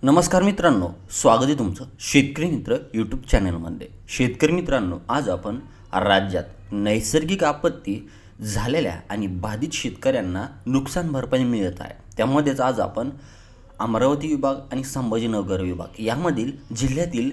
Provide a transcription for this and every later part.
नमस्कार मित्रांनो, स्वागत आहे तुमचं शेतकरी मित्र यूट्यूब चॅनलमध्ये। शेतकरी मित्रांनो, आज आपण राज्यात नैसर्गिक आपत्ती झालेल्या आणि बाधित शेतकऱ्यांना नुकसान भरपाई मिळत आहे त्यामध्येच आज आपण अमरावती विभाग आणि संभाजीनगर विभाग यामधील जिल्ह्यातील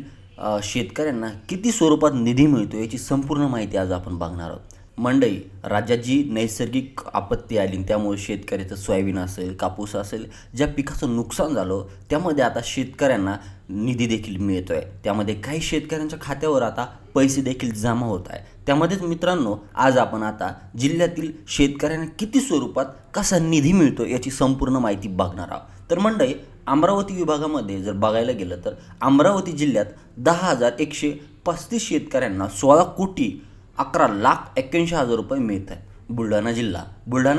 शेतकऱ्यांना किती स्वरूपात निधी मिळतो याची संपूर्ण माहिती आज आपण बघणार आहोत। मंडई, राज्यात जी नैसर्गिक आपत्ती आली त्यामुळे शेतकऱ्याचं सोयाबीन असेल, कापूस असेल, ज्या पिकाचं नुकसान झालं त्यामध्ये आता शेतकऱ्यांना निधी देखील मिळतोय। त्यामध्ये काही शेतकऱ्यांच्या खात्यावर आता पैसे देखील जमा होत आहे। त्यामध्येच मित्रांनो, आज आपण आता जिल्ह्यातील शेतकऱ्यांना किती स्वरूपात कसा निधी मिळतो याची संपूर्ण माहिती बघणार आहोत। तर मंडई, अमरावती विभागामध्ये जर बघायला गेलं तर अमरावती जिल्ह्यात 10,135 शेतकऱ्यांना 16,11,81,000 रुपये मिळत आहेत। बुलढाणा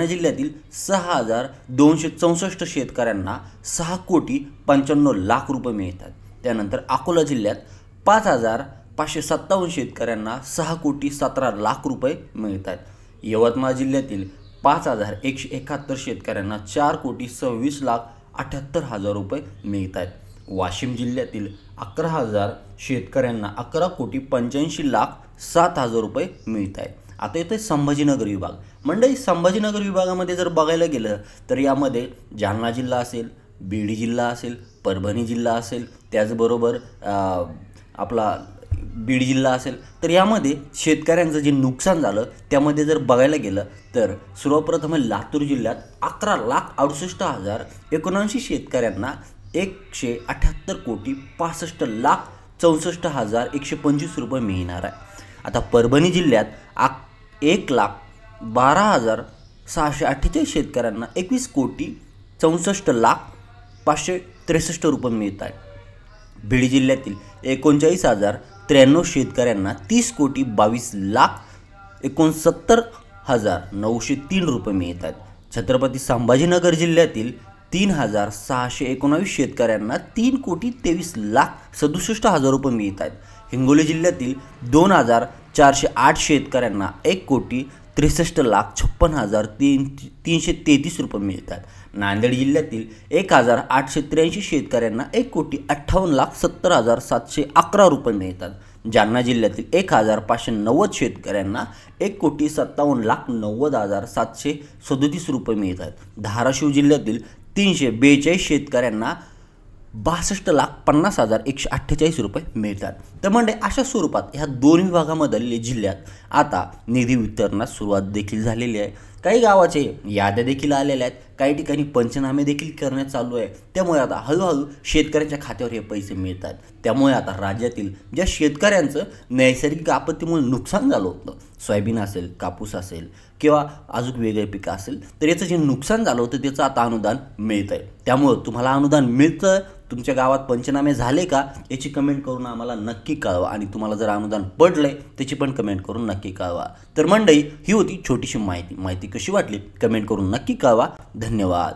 जिल्ह्यातील 6,264 शेतकऱ्यांना 6,95,00,000 रुपये मिळतात। त्यानंतर अकोला जिल्ह्यात 5,557 शेतकऱ्यांना 6,17,00,000 रुपये मिळतात। यवतमाळ जिल्ह्यातील 5,171 शेतकऱ्यांना 4,26,78,000 रुपये मिळतात। वाशिम जिल्ह्यातील 11,000 शेतकऱ्यांना 11,85,07,000 रुपये मिळत आहेत। आता येतोय संभाजीनगर विभाग। मंडळी, संभाजीनगर विभागामध्ये जर बघायला गेलं तर यामध्ये जालना जिल्हा असेल, बीड जिल्हा असेल, परभणी जिल्हा असेल, त्याचबरोबर आपला बीड जिल्हा असेल, तर यामध्ये शेतकऱ्यांचं जे नुकसान झालं त्यामध्ये जर बघायला गेलं तर सर्वप्रथम लातूर जिल्ह्यात 11,68,079 शेतकऱ्यांना 178,65,64,125 रुपये मिळणार आहे। आता परभणी जिल्ह्यात 1,12,648 शेतकऱ्यांना 21,64,563 रुपये मिळत आहे। बीड जिल्ह्यातील 39,093 शेतकऱ्यांना 30,62,69,903 रुपये मिळत आहेत। छत्रपती संभाजीनगर जिल्ह्यातील 3,619 शेतकऱ्यांना 3,23,67,000 रुपये मिळत आहेत। हिंगोली जिल्ह्यातील 2,408 शेतकऱ्यांना 1,63,56,333 रुपये मिळतात। नांदेड जिल्ह्यातील 1,883 शेतकऱ्यांना 1,58,70,711 रुपये मिळतात। जालना जिल्ह्यातील 1,590 शेतकऱ्यांना 1,57,90,737 रुपये मिळतात। धाराशिव जिल्ह्यातील 342 शेतकऱ्यांना 62,50,148 रुपये मिळतात। तर म्हणजे अशा स्वरूपात ह्या दोन विभागामधील जिल्ह्यात आता निधी वितरणास सुरुवात देखील झालेली आहे। काही गावाचे याद्या देखील आलेल्या आहेत, काही ठिकाणी पंचनामे देखील करण्यात चालू आहे। त्यामुळे आता हळूहळू शेतकऱ्यांच्या खात्यावर हे पैसे मिळतात। त्यामुळे आता राज्यातील ज्या शेतकऱ्यांचं नैसर्गिक आपत्तीमुळे नुकसान झालं होतं, सोयाबीन असेल, कापूस असेल किंवा अजून वेगळे पिकं असेल, तर याचं जे नुकसान झालं होतं त्याचं आता अनुदान मिळत आहे। त्यामुळे तुम्हाला अनुदान मिळतं, तुमच्या गावात पंचनामे झाले का याची कमेंट करून आम्हाला नक्की कळवा आणि तुम्हाला जर अनुदान पडलंय त्याची पण कमेंट करून नक्की कळवा। तर मंडळी, ही होती छोटीशी माहिती कशी वाटली कमेंट करून नक्की कळवा। धन्यवाद।